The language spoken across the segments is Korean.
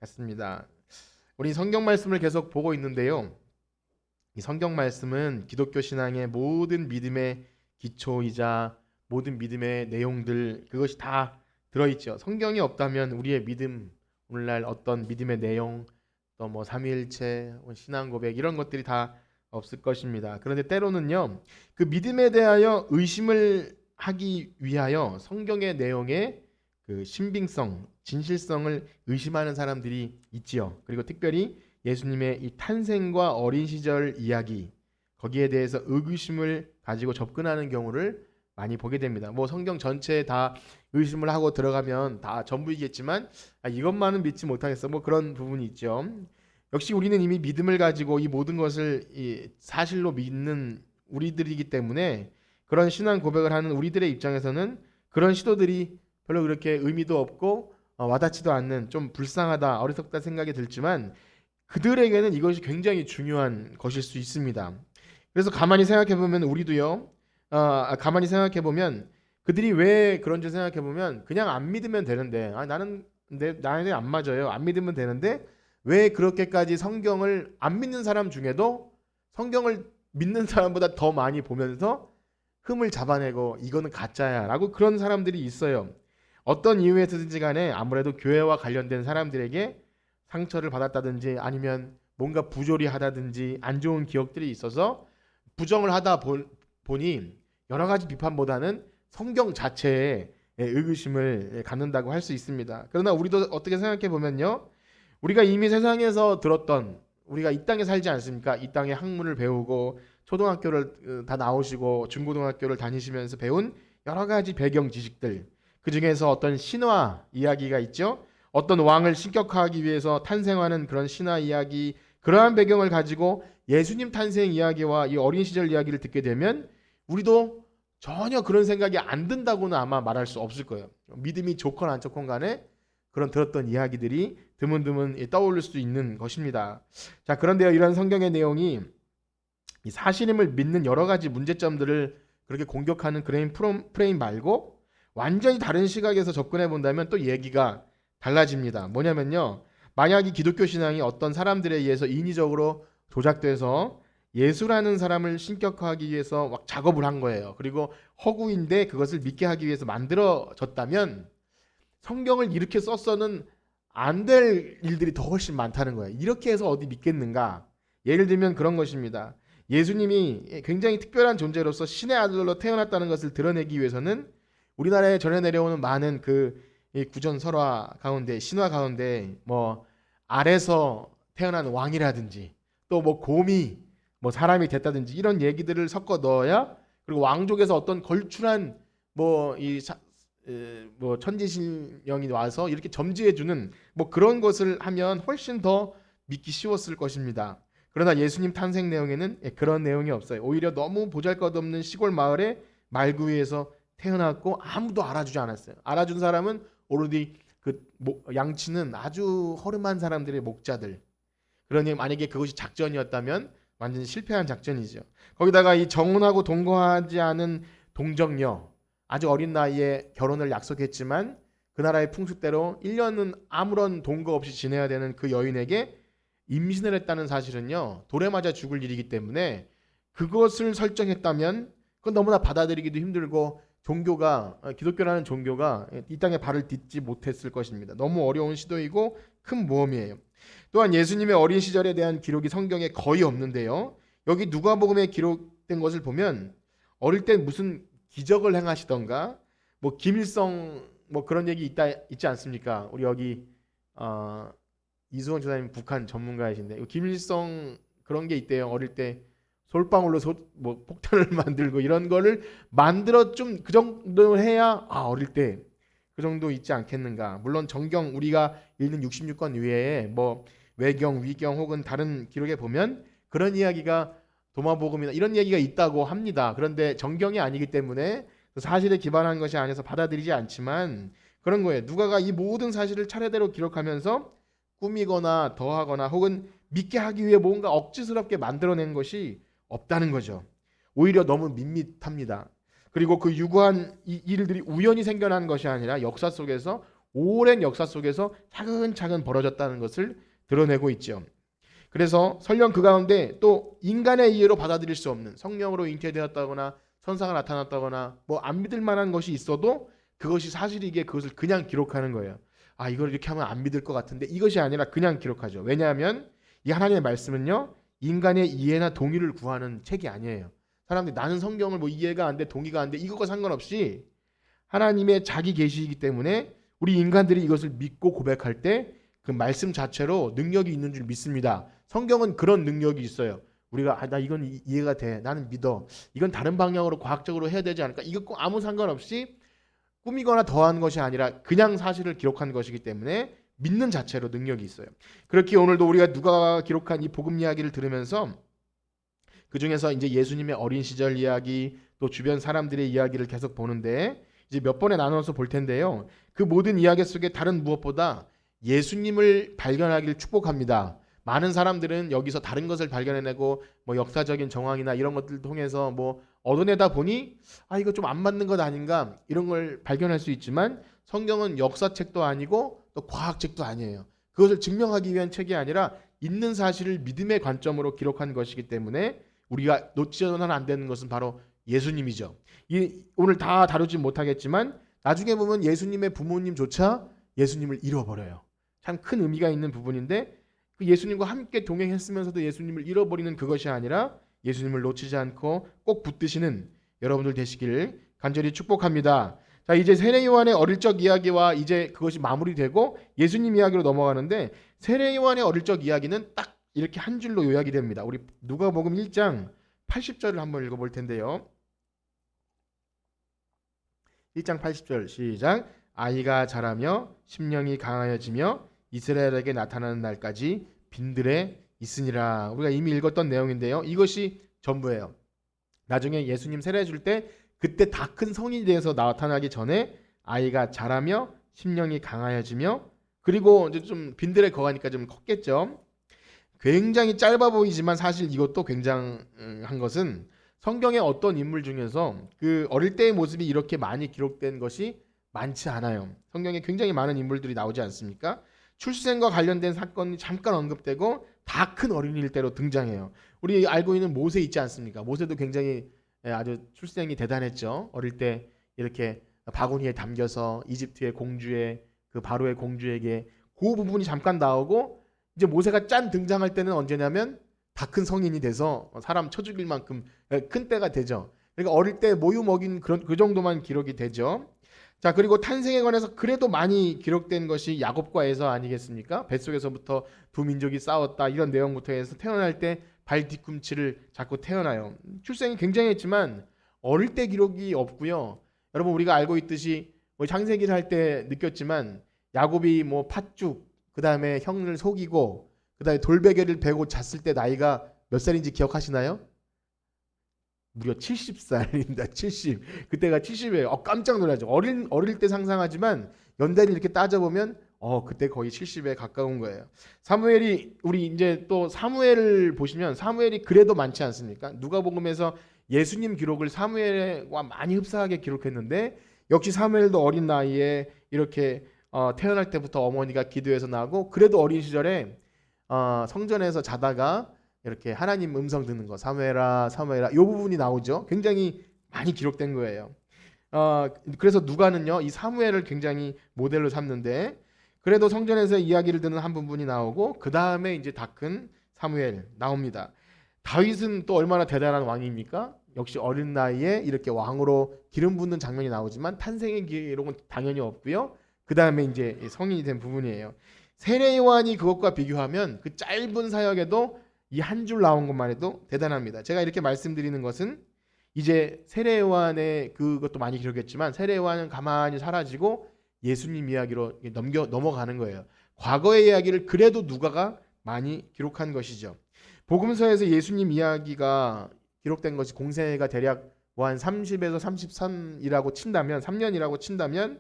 같습니다. 우리 성경 말씀을 계속 보고 있는데요. 이 성경 말씀은 기독교 신앙의 모든 믿음의 기초이자 모든 믿음의 내용들 그것이 다 들어있죠. 성경이 없다면 우리의 믿음, 오늘날 어떤 믿음의 내용, 또 뭐 삼위일체, 신앙 고백 이런 것들이 다 없을 것입니다. 그런데 때로는요, 그 믿음에 대하여 의심을 하기 위하여 성경의 내용에 그 신빙성, 진실성을 의심하는 사람들이 있지요. 그리고 특별히 예수님의 이 탄생과 어린 시절 이야기 거기에 대해서 의구심을 가지고 접근하는 경우를 많이 보게 됩니다. 뭐 성경 전체에 다 의심을 하고 들어가면 다 전부이겠지만 이것만은 믿지 못하겠어. 뭐 그런 부분이 있죠. 역시 우리는 이미 믿음을 가지고 이 모든 것을 이 사실로 믿는 우리들이기 때문에 그런 신앙 고백을 하는 우리들의 입장에서는 그런 시도들이 별로 그렇게 의미도 없고 와닿지도 않는 좀 불쌍하다, 어리석다 생각이 들지만 그들에게는 이것이 굉장히 중요한 것일 수 있습니다. 그래서 가만히 생각해 보면 우리도요. 가만히 생각해 보면 그들이 왜 그런지 생각해 보면 그냥 안 믿으면 되는데 나는 나한테 안 맞아요. 안 믿으면 되는데 왜 그렇게까지 성경을 안 믿는 사람 중에도 성경을 믿는 사람보다 더 많이 보면서 흠을 잡아내고 이거는 가짜야라고 그런 사람들이 있어요. 어떤 이유에서든지 간에 아무래도 교회와 관련된 사람들에게 상처를 받았다든지 아니면 뭔가 부조리 하다든지 안 좋은 기억들이 있어서 부정을 하다 보니 여러 가지 비판보다는 성경 자체에 의구심을 갖는다고 할 수 있습니다. 그러나 우리도 어떻게 생각해 보면요. 우리가 이미 세상에서 들었던 우리가 이 땅에 살지 않습니까? 이 땅에 학문을 배우고 초등학교를 다 나오시고 중고등학교를 다니시면서 배운 여러 가지 배경 지식들 그 중에서 어떤 신화 이야기가 있죠. 어떤 왕을 신격화하기 위해서 탄생하는 그런 신화 이야기 그러한 배경을 가지고 예수님 탄생 이야기와 이 어린 시절 이야기를 듣게 되면 우리도 전혀 그런 생각이 안 든다고는 아마 말할 수 없을 거예요. 믿음이 좋건 안 좋건 간에 그런 들었던 이야기들이 드문드문 떠오를 수 있는 것입니다. 자, 그런데요, 이런 성경의 내용이 이 사실임을 믿는 여러 가지 문제점들을 그렇게 공격하는 그런 프레임 말고 완전히 다른 시각에서 접근해 본다면 또 얘기가 달라집니다. 뭐냐면요. 만약 이 기독교 신앙이 어떤 사람들에 의해서 인위적으로 조작돼서 예수라는 사람을 신격화하기 위해서 막 작업을 한 거예요. 그리고 허구인데 그것을 믿게 하기 위해서 만들어졌다면 성경을 이렇게 썼어는 안 될 일들이 더 훨씬 많다는 거예요. 이렇게 해서 어디 믿겠는가? 예를 들면 그런 것입니다. 예수님이 굉장히 특별한 존재로서 신의 아들로 태어났다는 것을 드러내기 위해서는 우리나라에 전해 내려오는 많은 이 구전 설화 가운데 신화 가운데 뭐 알에서 태어난 왕이라든지 또 뭐 곰이 뭐 사람이 됐다든지 이런 얘기들을 섞어 넣어야 그리고 왕족에서 어떤 걸출한 뭐 천지신령이 와서 이렇게 점지해 주는 뭐 그런 것을 하면 훨씬 더 믿기 쉬웠을 것입니다. 그러나 예수님 탄생 내용에는 그런 내용이 없어요. 오히려 너무 보잘것없는 시골 마을의 말구이에서 태어났고 아무도 알아주지 않았어요. 알아준 사람은 오로지 양치는 아주 허름한 사람들의 목자들. 그러니 만약에 그것이 작전이었다면 완전히 실패한 작전이죠. 거기다가 이 정혼하고 동거하지 않은 동정녀 아주 어린 나이에 결혼을 약속했지만 그 나라의 풍습대로 1년은 아무런 동거 없이 지내야 되는 그 여인에게 임신을 했다는 사실은요. 돌에 맞아 죽을 일이기 때문에 그것을 설정했다면 그건 너무나 받아들이기도 힘들고 기독교라는 종교가 이 땅에 발을 딛지 못했을 것입니다. 너무 어려운 시도이고 큰 모험이에요. 또한 예수님의 어린 시절에 대한 기록이 성경에 거의 없는데요. 여기 누가복음에 기록된 것을 보면 어릴 때 무슨 기적을 행하시던가 뭐 김일성 뭐 그런 얘기 있지 않습니까? 우리 여기 이수원 조사님 북한 전문가이신데 김일성 그런 게 있대요. 어릴 때 솔방울로 뭐 폭탄을 만들고 이런 거를 만들어 좀 그 정도 해야 어릴 때 그 정도 있지 않겠는가. 물론 정경 우리가 읽는 66권 외에 뭐 외경, 위경 혹은 다른 기록에 보면 그런 이야기가 도마복음이나 이런 얘기가 있다고 합니다. 그런데 정경이 아니기 때문에 사실에 기반한 것이 아니어서 받아들이지 않지만 그런 거예요. 누가가 이 모든 사실을 차례대로 기록하면서 꾸미거나 더하거나 혹은 믿게 하기 위해 뭔가 억지스럽게 만들어낸 것이 없다는 거죠. 오히려 너무 밋밋합니다. 그리고 그 유구한 이 일들이 우연히 생겨난 것이 아니라 역사 속에서 오랜 역사 속에서 차근차근 벌어졌다는 것을 드러내고 있죠. 그래서 설령 그 가운데 또 인간의 이해로 받아들일 수 없는 성령으로 잉태되었다거나 천사가 나타났다거나 뭐 안 믿을 만한 것이 있어도 그것이 사실이기에 그것을 그냥 기록하는 거예요. 아, 이걸 이렇게 하면 안 믿을 것 같은데 이것이 아니라 그냥 기록하죠. 왜냐하면 이 하나님의 말씀은요, 인간의 이해나 동의를 구하는 책이 아니에요. 사람들이 나는 성경을 뭐 이해가 안 돼, 동의가 안 돼, 이것과 상관없이 하나님의 자기 계시이기 때문에 우리 인간들이 이것을 믿고 고백할 때 그 말씀 자체로 능력이 있는 줄 믿습니다. 성경은 그런 능력이 있어요. 우리가 나 이건 이해가 돼, 나는 믿어, 이건 다른 방향으로 과학적으로 해야 되지 않을까, 이것과 아무 상관없이 꾸미거나 더한 것이 아니라 그냥 사실을 기록한 것이기 때문에 믿는 자체로 능력이 있어요. 그렇게 오늘도 우리가 누가 기록한 이 복음 이야기를 들으면서 그 중에서 이제 예수님의 어린 시절 이야기, 또 주변 사람들의 이야기를 계속 보는데 이제 몇 번에 나눠서 볼 텐데요. 그 모든 이야기 속에 다른 무엇보다 예수님을 발견하기를 축복합니다. 많은 사람들은 여기서 다른 것을 발견해내고 뭐 역사적인 정황이나 이런 것들을 통해서 뭐 얻어내다 보니 아, 이거 좀 안 맞는 것 아닌가 이런 걸 발견할 수 있지만 성경은 역사책도 아니고 또 과학책도 아니에요. 그것을 증명하기 위한 책이 아니라 있는 사실을 믿음의 관점으로 기록한 것이기 때문에 우리가 놓치서는 안 되는 것은 바로 예수님이죠. 오늘 다 다루지 못하겠지만 나중에 보면 예수님의 부모님조차 예수님을 잃어버려요. 참 큰 의미가 있는 부분인데 그 예수님과 함께 동행했으면서도 예수님을 잃어버리는 그것이 아니라 예수님을 놓치지 않고 꼭 붙드시는 여러분들 되시길 간절히 축복합니다. 자, 이제 세례 요한의 어릴 적 이야기와 이제 그것이 마무리되고 예수님 이야기로 넘어가는데 세례 요한의 어릴 적 이야기는 딱 이렇게 한 줄로 요약이 됩니다. 우리 누가복음 1장 80절을 한번 읽어볼 텐데요. 1장 80절 시작. 아이가 자라며 심령이 강하여지며 이스라엘에게 나타나는 날까지 빈들에 있으니라. 우리가 이미 읽었던 내용인데요. 이것이 전부예요. 나중에 예수님 세례 줄 때 그때 다 큰 성인이 되어서 나타나기 전에 아이가 자라며 심령이 강하여지며 그리고 이제 좀 빈들에 거하니까 좀 컸겠죠. 굉장히 짧아 보이지만 사실 이것도 굉장한 것은 성경의 어떤 인물 중에서 그 어릴 때의 모습이 이렇게 많이 기록된 것이 많지 않아요. 성경에 굉장히 많은 인물들이 나오지 않습니까? 출생과 관련된 사건이 잠깐 언급되고 다 큰 어린이일 때로 등장해요. 우리 알고 있는 모세 있지 않습니까? 모세도 굉장히 아주 출생이 대단했죠. 어릴 때 이렇게 바구니에 담겨서 이집트의 공주의 그 바로의 공주에게 그 부분이 잠깐 나오고 이제 모세가 짠 등장할 때는 언제냐면 다 큰 성인이 돼서 사람 쳐 죽일 만큼 큰 때가 되죠. 그러니까 어릴 때 모유 먹인 그런 그 정도만 기록이 되죠. 자, 그리고 탄생에 관해서 그래도 많이 기록된 것이 야곱과 에서 아니겠습니까? 뱃속에서부터 두 민족이 싸웠다 이런 내용부터 해서 태어날 때 발 뒤꿈치를 잡고 태어나요. 출생이 굉장했지만 어릴 때 기록이 없고요. 여러분 우리가 알고 있듯이 뭐 창세기를 할 때 느꼈지만 야곱이 뭐 팥죽 그다음에 형을 속이고 그다음에 돌베개를 베고 잤을 때 나이가 몇 살인지 기억하시나요? 무려 70살입니다. 70. 그때가 70이에요. 깜짝 놀라죠. 어릴 때 상상하지만 연대를 이렇게 따져보면 그때 거의 70에 가까운 거예요. 사무엘이 우리 이제 또 사무엘을 보시면 사무엘이 그래도 많지 않습니까? 누가복음에서 예수님 기록을 사무엘과 많이 흡사하게 기록했는데 역시 사무엘도 어린 나이에 이렇게 태어날 때부터 어머니가 기도해서 나고 그래도 어린 시절에 성전에서 자다가 이렇게 하나님 음성 듣는 거 사무엘아 사무엘아 이 부분이 나오죠. 굉장히 많이 기록된 거예요. 그래서 누가는요 이 사무엘을 굉장히 모델로 삼는데 그래도 성전에서 이야기를 듣는 한 부분이 나오고 그 다음에 이제 다 큰 사무엘 나옵니다. 다윗은 또 얼마나 대단한 왕입니까? 역시 어린 나이에 이렇게 왕으로 기름 붓는 장면이 나오지만 탄생의 기록은 당연히 없고요. 그 다음에 이제 성인이 된 부분이에요. 세례 요한이 그것과 비교하면 그 짧은 사역에도 이 한 줄 나온 것만 해도 대단합니다. 제가 이렇게 말씀드리는 것은 이제 세례 요한의 그것도 많이 기록했지만 세례 요한은 가만히 사라지고 예수님 이야기로 넘어가는 거예요. 과거의 이야기를 그래도 누가가 많이 기록한 것이죠. 복음서에서 예수님 이야기가 기록된 것이 공생애가 대략 한 30에서 33이라고 친다면 3년이라고 친다면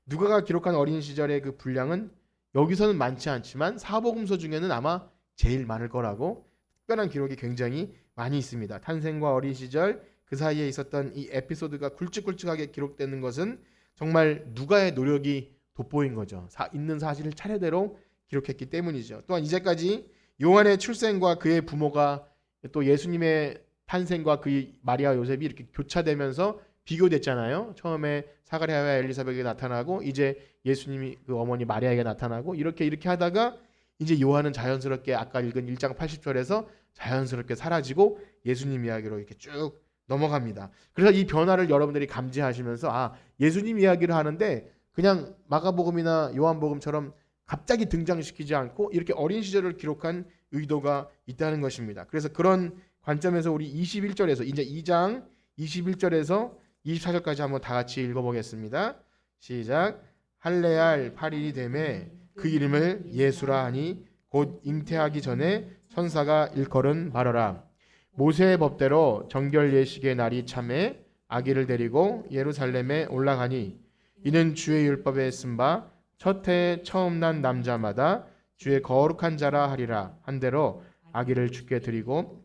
누가가 기록한 어린 시절의 그 분량은 여기서는 많지 않지만 사복음서 중에는 아마 제일 많을 거라고 특별한 기록이 굉장히 많이 있습니다. 탄생과 어린 시절 그 사이에 있었던 이 에피소드가 굵직굵직하게 기록되는 것은 정말 누가의 노력이 돋보인 거죠. 있는 사실을 차례대로 기록했기 때문이죠. 또한 이제까지 요한의 출생과 그의 부모가 또 예수님의 탄생과 그 마리아 요셉이 이렇게 교차되면서 비교됐잖아요. 처음에 사가랴와 엘리사벳에게 나타나고 이제 예수님이 그 어머니 마리아에게 나타나고 이렇게 하다가 이제 요한은 자연스럽게 아까 읽은 1장 80절에서 자연스럽게 사라지고 예수님 이야기로 이렇게 쭉 넘어갑니다. 그래서 이 변화를 여러분들이 감지하시면서 예수님 이야기를 하는데 그냥 마가복음이나 요한복음처럼 갑자기 등장시키지 않고 이렇게 어린 시절을 기록한 의도가 있다는 것입니다. 그래서 그런 관점에서 우리 21절에서 이제 2장 21절에서 24절까지 한번 다 같이 읽어보겠습니다. 시작. 할례할 8일이 되매 그 이름을 예수라 하니 곧 잉태하기 전에 천사가 일컬은 말하라. 모세의 법대로 정결 예식의 날이 참에 아기를 데리고 예루살렘에 올라가니 이는 주의 율법에 쓴 바 첫 해에 처음 난 남자마다 주의 거룩한 자라 하리라 한 대로 아기를 주께 드리고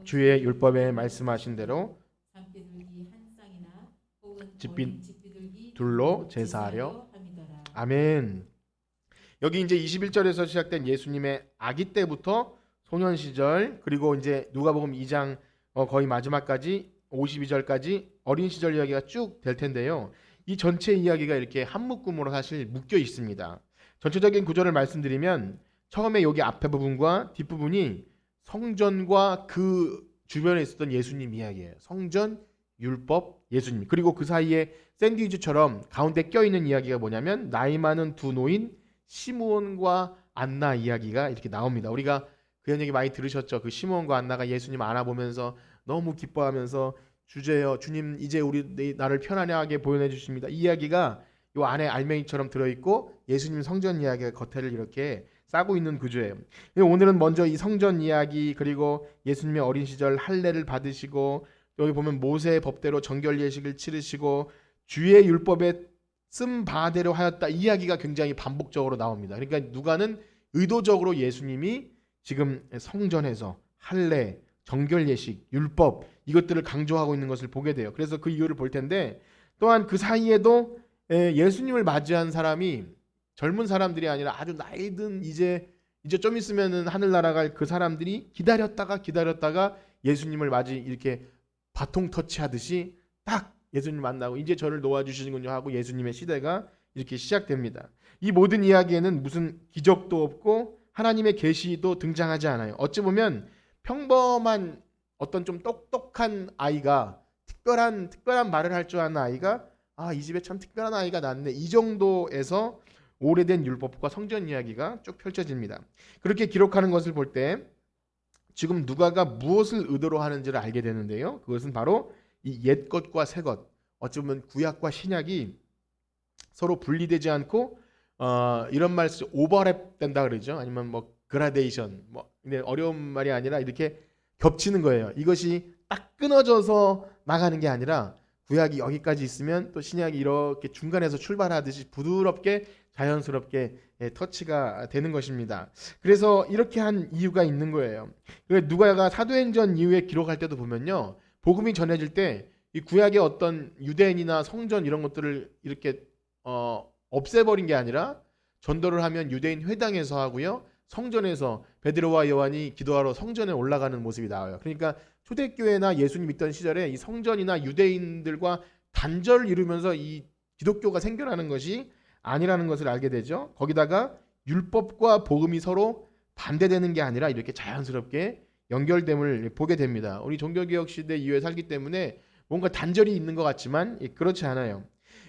주의 율법에 말씀하신 대로 집비 둘로 제사하려. 아멘. 여기 이제 21절에서 시작된 예수님의 아기 때부터 소년 시절 그리고 이제 누가복음 2장 거의 마지막까지 52절까지 어린 시절 이야기가 쭉 될 텐데요. 이 전체 이야기가 이렇게 한 묶음으로 사실 묶여 있습니다. 전체적인 구조를 말씀드리면 처음에 여기 앞에 부분과 뒷부분이 성전과 그 주변에 있었던 예수님 이야기예요. 성전, 율법, 예수님. 그리고 그 사이에 샌드위치처럼 가운데 껴있는 이야기가 뭐냐면 나이 많은 두 노인 시므온과 안나 이야기가 이렇게 나옵니다. 우리가 그런 얘기 많이 들으셨죠? 그 시므온과 안나가 예수님 안아보면서 너무 기뻐하면서 주제여 주님 이제 나를 편안하게 보존해 주십니다. 이 이야기가 요 안에 알맹이처럼 들어있고 예수님 성전 이야기가 겉에를 이렇게 싸고 있는 구조예요. 오늘은 먼저 이 성전 이야기 그리고 예수님의 어린 시절 할례를 받으시고 여기 보면 모세의 법대로 정결 예식을 치르시고 주의 율법에 쓴 바대로 하였다 이 이야기가 굉장히 반복적으로 나옵니다. 그러니까 누가는 의도적으로 예수님이 지금 성전에서 할례, 정결 예식, 율법 이것들을 강조하고 있는 것을 보게 돼요. 그래서 그 이유를 볼 텐데 또한 그 사이에도 예수님을 맞이한 사람이 젊은 사람들이 아니라 아주 나이든 이제 좀 있으면은 하늘 날아갈 그 사람들이 기다렸다가 예수님을 맞이 이렇게 바통 터치하듯이 딱 예수님 만나고 이제 저를 놓아주시는군요 하고 예수님의 시대가 이렇게 시작됩니다. 이 모든 이야기에는 무슨 기적도 없고 하나님의 계시도 등장하지 않아요. 어찌 보면 평범한 어떤 좀 똑똑한 아이가 특별한 말을 할 줄 아는 아이가 이 집에 참 특별한 아이가 낳네 이 정도에서 오래된 율법과 성전 이야기가 쭉 펼쳐집니다. 그렇게 기록하는 것을 볼 때 지금 누가가 무엇을 의도로 하는지를 알게 되는데요. 그것은 바로 이 옛것과 새것 어찌 보면 구약과 신약이 서로 분리되지 않고 이런 말 쓰죠. 오버랩 된다 그러죠. 아니면 뭐 그라데이션 근데 어려운 말이 아니라 이렇게 겹치는 거예요. 이것이 딱 끊어져서 나가는 게 아니라 구약이 여기까지 있으면 또 신약이 이렇게 중간에서 출발하듯이 부드럽게 자연스럽게 터치가 되는 것입니다. 그래서 이렇게 한 이유가 있는 거예요. 누가가 사도행전 이후에 기록할 때도 보면요. 복음이 전해질 때 이 구약의 어떤 유대인이나 성전 이런 것들을 이렇게 없애버린 게 아니라 전도를 하면 유대인 회당에서 하고요. 성전에서 베드로와 요한이 기도하러 성전에 올라가는 모습이 나와요. 그러니까 초대교회나 예수님 믿던 시절에 이 성전이나 유대인들과 단절을 이루면서 이 기독교가 생겨나는 것이 아니라는 것을 알게 되죠. 거기다가 율법과 복음이 서로 반대되는 게 아니라 이렇게 자연스럽게 연결됨을 보게 됩니다. 우리 종교개혁 시대 이후에 살기 때문에 뭔가 단절이 있는 것 같지만 그렇지 않아요.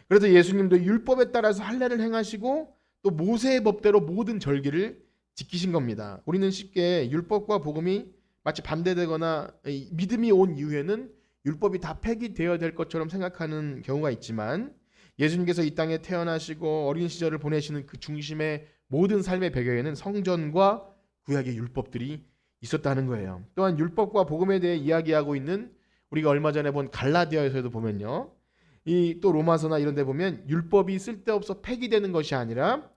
그래서 예수님도 율법에 따라서 할례를 행하시고 또 모세의 법대로 모든 절기를 지키신 겁니다. 우리는 쉽게 율법과 복음이 마치 반대되거나 믿음이 온 이후에는 율법이 다 폐기되어야 될 것처럼 생각하는 경우가 있지만 예수님께서 이 땅에 태어나시고 어린 시절을 보내시는 그 중심의 모든 삶의 배경에는 성전과 구약의 율법들이 있었다는 거예요. 또한 율법과 복음에 대해 이야기하고 있는 우리가 얼마 전에 본 갈라디아에서도 보면요. 이 또 로마서나 이런 데 보면 율법이 쓸데없어 폐기되는 것이 아니라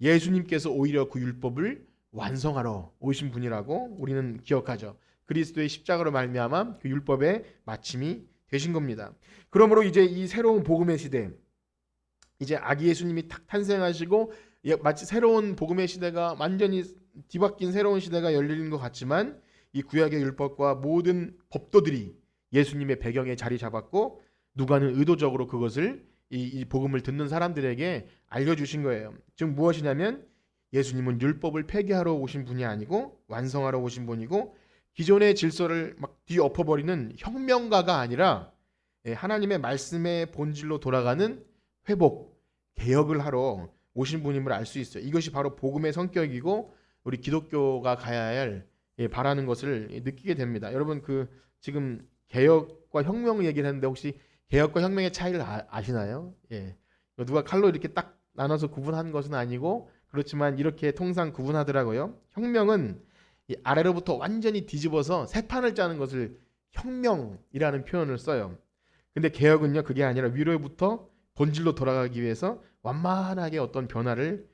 예수님께서 오히려 그 율법을 완성하러 오신 분이라고 우리는 기억하죠. 그리스도의 십자가로 말미암아 그 율법의 마침이 되신 겁니다. 그러므로 이제 이 새로운 복음의 시대 이제 아기 예수님이 탁 탄생하시고 마치 새로운 복음의 시대가 완전히 뒤바뀐 새로운 시대가 열리는 것 같지만 이 구약의 율법과 모든 법도들이 예수님의 배경에 자리 잡았고 누가는 의도적으로 그것을 이 복음을 듣는 사람들에게 알려주신 거예요. 즉 무엇이냐면 예수님은 율법을 폐기하러 오신 분이 아니고 완성하러 오신 분이고 기존의 질서를 막 뒤엎어버리는 혁명가가 아니라 하나님의 말씀의 본질로 돌아가는 회복, 개혁을 하러 오신 분임을 알 수 있어요. 이것이 바로 복음의 성격이고 우리 기독교가 가야 할 바라는 것을 느끼게 됩니다. 여러분 그 지금 개혁과 혁명 얘기를 했는데 혹시 개혁과 혁명의 차이를 아시나요? 예. 누가 칼로 이렇게 딱 나눠서 구분한 것은 아니고 그렇지만 이렇게 통상 구분하더라고요. 혁명은 이 아래로부터 완전히 뒤집어서 새 판을 짜는 것을 혁명이라는 표현을 써요. 근데 개혁은요 그게 아니라 위로부터 본질로 돌아가기 위해서 완만하게 어떤 변화를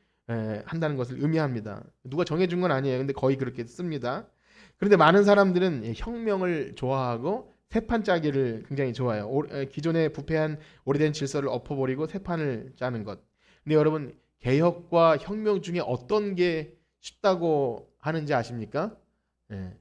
한다는 것을 의미합니다. 누가 정해준 건 아니에요. 근데 거의 그렇게 씁니다. 그런데 많은 사람들은 혁명을 좋아하고 새판 짜기를 굉장히 좋아해요. 기존에 부패한 오래된 질서를 엎어버리고 새 판을 짜는 것. 근데 여러분 개혁과 혁명 중에 어떤 게 쉽다고 하는지 아십니까? 예,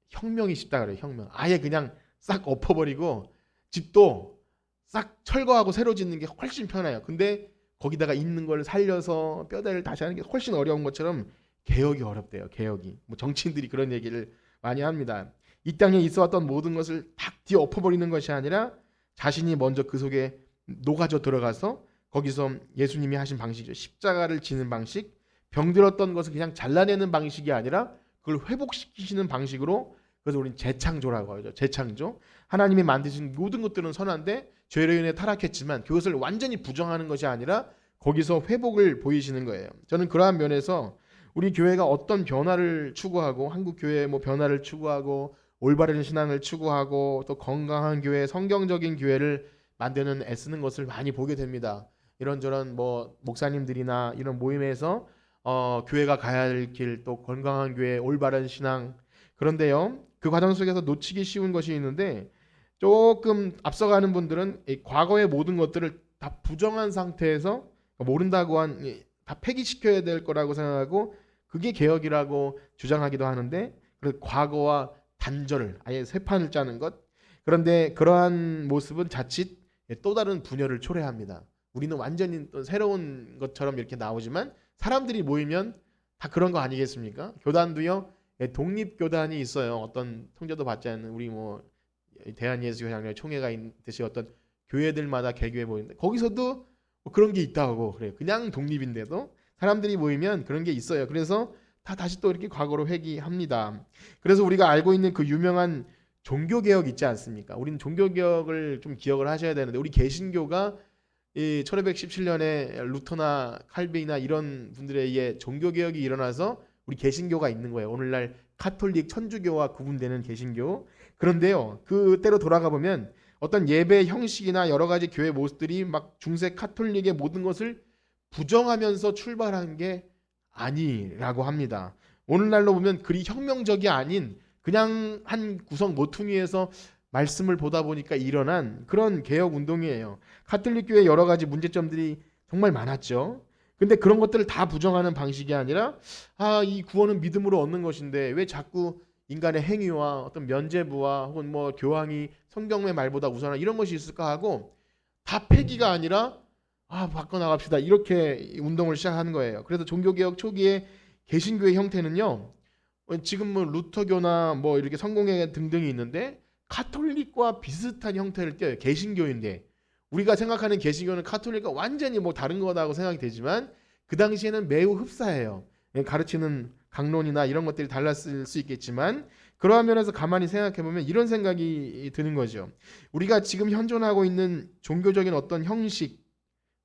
혁명이 쉽다 그래요. 혁명. 아예 그냥 싹 엎어버리고 집도 싹 철거하고 새로 짓는 게 훨씬 편해요. 근데 거기다가 있는 걸 살려서 뼈대를 다시 하는 게 훨씬 어려운 것처럼 개혁이 어렵대요. 개혁이. 뭐 정치인들이 그런 얘기를 많이 합니다. 이 땅에 있어왔던 모든 것을 다 뒤엎어버리는 것이 아니라 자신이 먼저 그 속에 녹아져 들어가서 거기서 예수님이 하신 방식이죠. 십자가를 지는 방식, 병들었던 것을 그냥 잘라내는 방식이 아니라 그걸 회복시키시는 방식으로 그래서 우리는 재창조라고 하죠. 재창조. 하나님이 만드신 모든 것들은 선한데 죄로 인해 타락했지만 그것을 완전히 부정하는 것이 아니라 거기서 회복을 보이시는 거예요. 저는 그러한 면에서 우리 교회가 어떤 변화를 추구하고 한국 교회의 뭐 변화를 추구하고 올바른 신앙을 추구하고 또 건강한 교회, 성경적인 교회를 만드는 애쓰는 것을 많이 보게 됩니다. 이런저런 뭐 목사님들이나 이런 모임에서 교회가 가야 할 길, 또 건강한 교회, 올바른 신앙. 그런데요, 그 과정 속에서 놓치기 쉬운 것이 있는데 조금 앞서가는 분들은 이 과거의 모든 것들을 다 부정한 상태에서 모른다고 다 폐기시켜야 될 거라고 생각하고 그게 개혁이라고 주장하기도 하는데 그 과거와 단절을 아예 새 판을 짜는 것. 그런데 그러한 모습은 자칫 또 다른 분열을 초래합니다. 우리는 완전히 또 새로운 것처럼 이렇게 나오지만 사람들이 모이면 다 그런 거 아니겠습니까? 교단도요. 독립교단이 있어요. 어떤 통제도 받지 않는 우리 뭐 대한예수교회 총회가 있듯이 어떤 교회들마다 개교회 모이는데 거기서도 뭐 그런 게 있다고 그래요. 그냥 독립인데도 사람들이 모이면 그런 게 있어요. 그래서 다 다시 또 이렇게 과거로 회귀합니다. 그래서 우리가 알고 있는 그 유명한 종교개혁 있지 않습니까? 우리는 종교개혁을 좀 기억을 하셔야 되는데 우리 개신교가 이 1517년에 루터나 칼빈이나 이런 분들에 의해 종교개혁이 일어나서 우리 개신교가 있는 거예요. 오늘날 카톨릭 천주교와 구분되는 개신교. 그런데요, 그때로 돌아가 보면 어떤 예배 형식이나 여러 가지 교회 모습들이 막 중세 카톨릭의 모든 것을 부정하면서 출발한 게 아니라고 합니다. 오늘날로 보면 그리 혁명적이 아닌 그냥 한 구석 모퉁이에서 말씀을 보다 보니까 일어난 그런 개혁 운동이에요. 카톨릭 교회 여러 가지 문제점들이 정말 많았죠. 근데 그런 것들을 다 부정하는 방식이 아니라 이 구원은 믿음으로 얻는 것인데 왜 자꾸 인간의 행위와 어떤 면죄부와 혹은 뭐 교황이 성경의 말보다 우선한 이런 것이 있을까 하고 다 폐기가 아니라 바꿔나갑시다. 이렇게 운동을 시작하는 거예요. 그래서 종교개혁 초기에 개신교의 형태는요. 지금 뭐 루터교나 뭐 이렇게 성공회 등등이 있는데 카톨릭과 비슷한 형태를 띄어요. 개신교인데 우리가 생각하는 개신교는 카톨릭과 완전히 뭐 다른 거다고 생각이 되지만 그 당시에는 매우 흡사해요. 가르치는 강론이나 이런 것들이 달랐을 수 있겠지만 그러한 면에서 가만히 생각해 보면 이런 생각이 드는 거죠. 우리가 지금 현존하고 있는 종교적인 어떤 형식,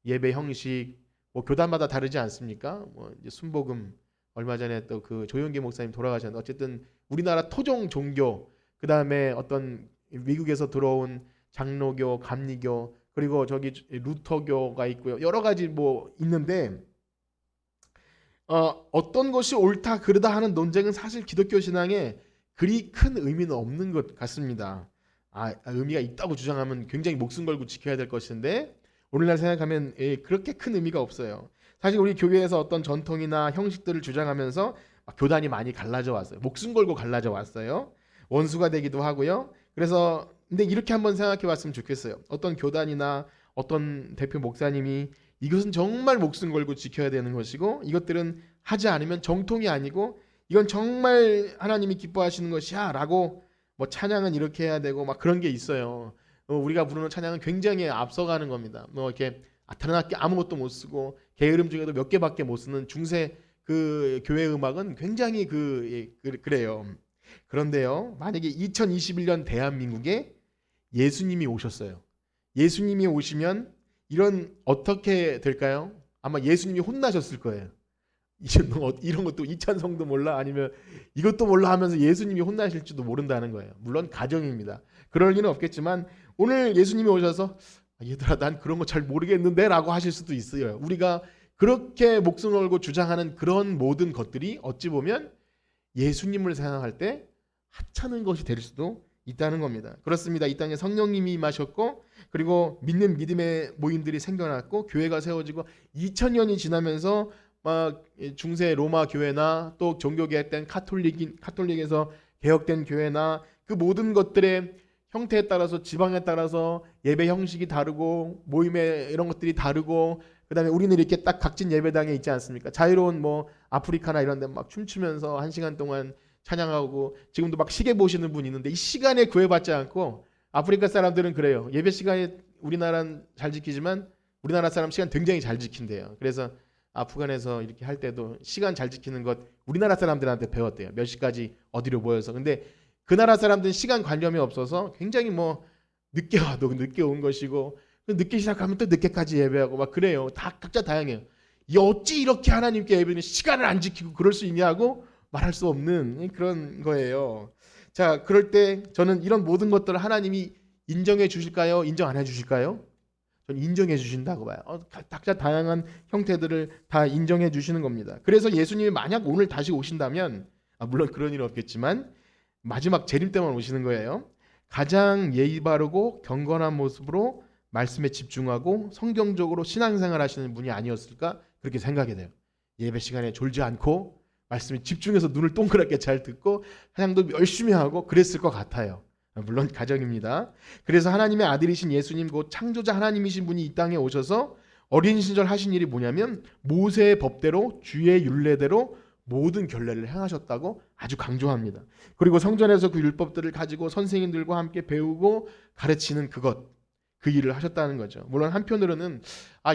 예배 형식, 뭐 교단마다 다르지 않습니까? 뭐 이제 순복음 얼마 전에 또 그 조용기 목사님 돌아가셨는데 어쨌든 우리나라 토종 종교 그 다음에 어떤 미국에서 들어온 장로교, 감리교 그리고 저기 루터교가 있고요. 여러 가지 뭐 있는데 어떤 것이 옳다 그르다 하는 논쟁은 사실 기독교 신앙에 그리 큰 의미는 없는 것 같습니다. 의미가 있다고 주장하면 굉장히 목숨 걸고 지켜야 될 것인데 오늘날 생각하면 그렇게 큰 의미가 없어요. 사실 우리 교회에서 어떤 전통이나 형식들을 주장하면서 교단이 많이 갈라져 왔어요. 목숨 걸고 갈라져 왔어요. 원수가 되기도 하고요. 그래서 근데 이렇게 한번 생각해 봤으면 좋겠어요. 어떤 교단이나 어떤 대표 목사님이 이것은 정말 목숨 걸고 지켜야 되는 것이고 이것들은 하지 않으면 정통이 아니고 이건 정말 하나님이 기뻐하시는 것이야 라고 뭐 찬양은 이렇게 해야 되고 막 그런 게 있어요. 우리가 부르는 찬양은 굉장히 앞서가는 겁니다. 뭐 이렇게 다른 학교 아무것도 못 쓰고 게으름 중에도 몇 개밖에 못 쓰는 중세 그 교회 음악은 굉장히 그래요. 그런데요, 만약에 2021년 대한민국에 예수님이 오셨어요. 예수님이 오시면 이런 어떻게 될까요? 아마 예수님이 혼나셨을 거예요. 이런 것도 이 찬성도 몰라 아니면 이것도 몰라 하면서 예수님이 혼나실지도 모른다는 거예요. 물론 가정입니다. 그럴 리는 없겠지만 오늘 예수님이 오셔서 얘들아 난 그런 거 잘 모르겠는데 라고 하실 수도 있어요. 우리가 그렇게 목숨 걸고 주장하는 그런 모든 것들이 어찌 보면 예수님을 생각할 때 하찮은 것이 될 수도 있다는 겁니다. 그렇습니다. 이 땅에 성령님이 임하셨고 그리고 믿는 믿음의 모임들이 생겨났고 교회가 세워지고 2000년이 지나면서 막 중세 로마 교회나 또 종교개혁된 카톨릭에서 개혁된 교회나 그 모든 것들의 형태에 따라서 지방에 따라서 예배 형식이 다르고 모임의 이런 것들이 다르고 그다음에 우리는 이렇게 딱 각진 예배당에 있지 않습니까? 자유로운 뭐 아프리카나 이런 데 막 춤추면서 1시간 동안 찬양하고 지금도 막 시계 보시는 분이 있는데 이 시간에 구애받지 않고 아프리카 사람들은 그래요. 예배 시간에 우리나라는 잘 지키지만 우리나라 사람 시간 굉장히 잘 지킨대요. 그래서 아프간에서 이렇게 할 때도 시간 잘 지키는 것 우리나라 사람들한테 배웠대요. 몇 시까지 어디로 모여서. 근데 그 나라 사람들은 시간 관념이 없어서 굉장히 뭐 늦게 와도 늦게 온 것이고 늦게 시작하면 또 늦게까지 예배하고 막 그래요. 다 각자 다양해요. 어찌 이렇게 하나님께 예배는 시간을 안 지키고 그럴 수 있냐고 말할 수 없는 그런 거예요. 자, 그럴 때 저는 이런 모든 것들을 하나님이 인정해 주실까요? 인정 안 해 주실까요? 저는 인정해 주신다고 봐요. 각자 다양한 형태들을 다 인정해 주시는 겁니다. 그래서 예수님이 만약 오늘 다시 오신다면 물론 그런 일은 없겠지만 마지막 재림 때만 오시는 거예요. 가장 예의 바르고 경건한 모습으로 말씀에 집중하고 성경적으로 신앙생활 하시는 분이 아니었을까 그렇게 생각이 돼요. 예배 시간에 졸지 않고 말씀에 집중해서 눈을 동그랗게 잘 듣고 찬양도 열심히 하고 그랬을 것 같아요. 물론 가정입니다. 그래서 하나님의 아들이신 예수님 곧 창조자 하나님이신 분이 이 땅에 오셔서 어린 시절 하신 일이 뭐냐면 모세의 법대로 주의 율례대로 모든 결례를 행하셨다고 아주 강조합니다. 그리고 성전에서 그 율법들을 가지고 선생님들과 함께 배우고 가르치는 그 일을 하셨다는 거죠. 물론 한편으로는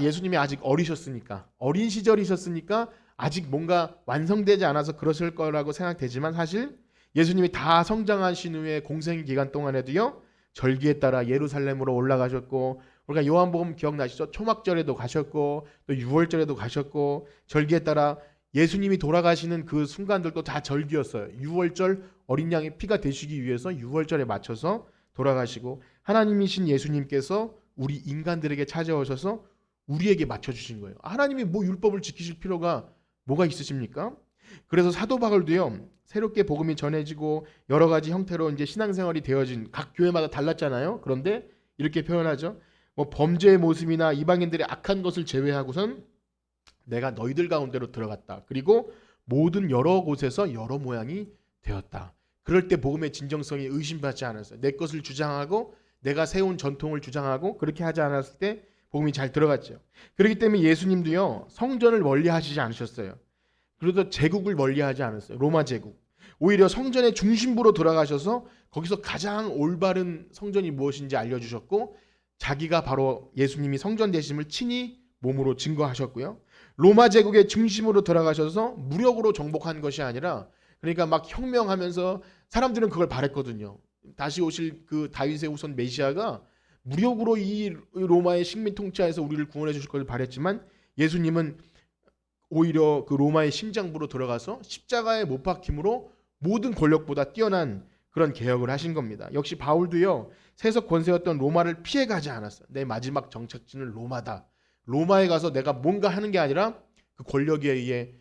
예수님이 아직 어리셨으니까 어린 시절이셨으니까 아직 뭔가 완성되지 않아서 그러실 거라고 생각되지만 사실 예수님이 다 성장하신 후에 공생 기간 동안에도요 절기에 따라 예루살렘으로 올라가셨고 우리가 요한복음 기억나시죠? 초막절에도 가셨고 또 유월절에도 가셨고 절기에 따라 예수님이 돌아가시는 그 순간들도 다 절기였어요. 유월절 어린 양의 피가 되시기 위해서 유월절에 맞춰서 돌아가시고 하나님이신 예수님께서 우리 인간들에게 찾아오셔서 우리에게 맞춰주신 거예요. 하나님이 뭐 율법을 지키실 필요가 뭐가 있으십니까? 그래서 사도 바울도요 새롭게 복음이 전해지고 여러 가지 형태로 이제 신앙생활이 되어진 각 교회마다 달랐잖아요. 그런데 이렇게 표현하죠. 뭐 범죄의 모습이나 이방인들의 악한 것을 제외하고선 내가 너희들 가운데로 들어갔다. 그리고 모든 여러 곳에서 여러 모양이 되었다. 그럴 때 복음의 진정성이 의심받지 않았어요. 내 것을 주장하고 내가 세운 전통을 주장하고 그렇게 하지 않았을 때 복음이 잘 들어갔죠. 그렇기 때문에 예수님도요 성전을 멀리하시지 않으셨어요. 그래도 제국을 멀리하지 않았어요. 로마 제국. 오히려 성전의 중심부로 돌아가셔서 거기서 가장 올바른 성전이 무엇인지 알려주셨고 자기가 바로 예수님이 성전 되심을 친히 몸으로 증거하셨고요. 로마 제국의 중심으로 돌아가셔서 무력으로 정복한 것이 아니라 그러니까 막 혁명하면서 사람들은 그걸 바랬거든요. 다시 오실 그 다윗의 후손 메시아가 무력으로 이 로마의 식민 통치하에서 우리를 구원해 주실 것을 바랬지만 예수님은 오히려 그 로마의 심장부로 들어가서 십자가에 못 박힘으로 모든 권력보다 뛰어난 그런 개혁을 하신 겁니다. 역시 바울도요. 세속 권세였던 로마를 피해가지 않았어요. 내 마지막 정착지는 로마다. 로마에 가서 내가 뭔가 하는 게 아니라 그 권력에 의해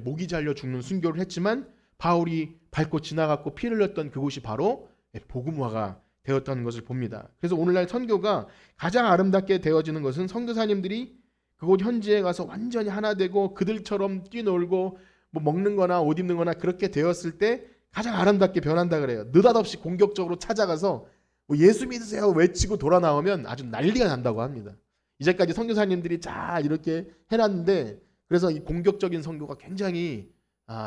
목이 잘려 죽는 순교를 했지만 바울이 밟고 지나갔고 피를 흘렸던 그곳이 바로 복음화가 되었다는 것을 봅니다. 그래서 오늘날 선교가 가장 아름답게 되어지는 것은 선교사님들이 그곳 현지에 가서 완전히 하나 되고 그들처럼 뛰놀고 뭐 먹는 거나 옷 입는 거나 그렇게 되었을 때 가장 아름답게 변한다 그래요. 느닷없이 공격적으로 찾아가서 뭐 예수 믿으세요 외치고 돌아 나오면 아주 난리가 난다고 합니다. 이제까지 선교사님들이 잘 이렇게 해놨는데 그래서 이 공격적인 선교가 굉장히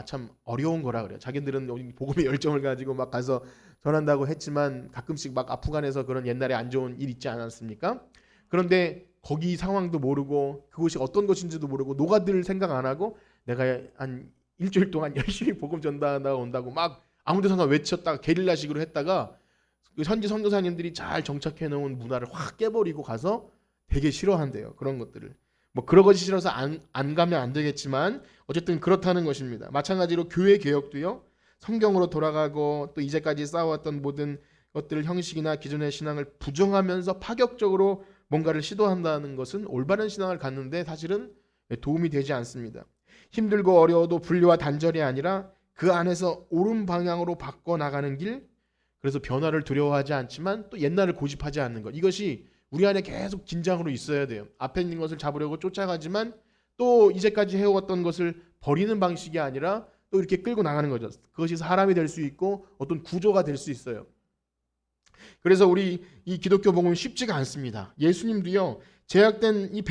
참 어려운 거라 그래요. 자기들은 복음의 열정을 가지고 막 가서 전한다고 했지만 가끔씩 막 아프간에서 그런 옛날에 안 좋은 일 있지 않았습니까? 그런데 거기 상황도 모르고 그곳이 어떤 것인지도 모르고 노가들 생각 안 하고 내가 한 일주일 동안 열심히 복음 전달하다 온다고 막 아무 데서나 외쳤다가 게릴라식으로 했다가 현지 선교사님들이 잘 정착해 놓은 문화를 확 깨버리고 가서 되게 싫어한대요. 그런 것들을. 뭐 그런 것이 싫어서 안 가면 안 되겠지만 어쨌든 그렇다는 것입니다. 마찬가지로 교회 개혁도요. 성경으로 돌아가고 또 이제까지 쌓아왔던 모든 것들 형식이나 기존의 신앙을 부정하면서 파격적으로 뭔가를 시도한다는 것은 올바른 신앙을 갖는데 사실은 도움이 되지 않습니다. 힘들고 어려워도 분리와 단절이 아니라 그 안에서 옳은 방향으로 바꿔나가는 길, 그래서 변화를 두려워하지 않지만 또 옛날을 고집하지 않는 것, 이것이 우리 안에 계속 긴장으로 있어야 돼요. 앞에 있는 것을 잡으려고 쫓아가지만 또 이제까지 해왔던 것을 버리는 방식이 아니라 또 이렇게 끌고 나가는 거죠. 그것이 사람이 될 수 있고 어떤 구조가 될 수 있어요. 그래서 우리 이 기독교 복음은 쉽지가 않습니다. 예수님도요, 제약된 이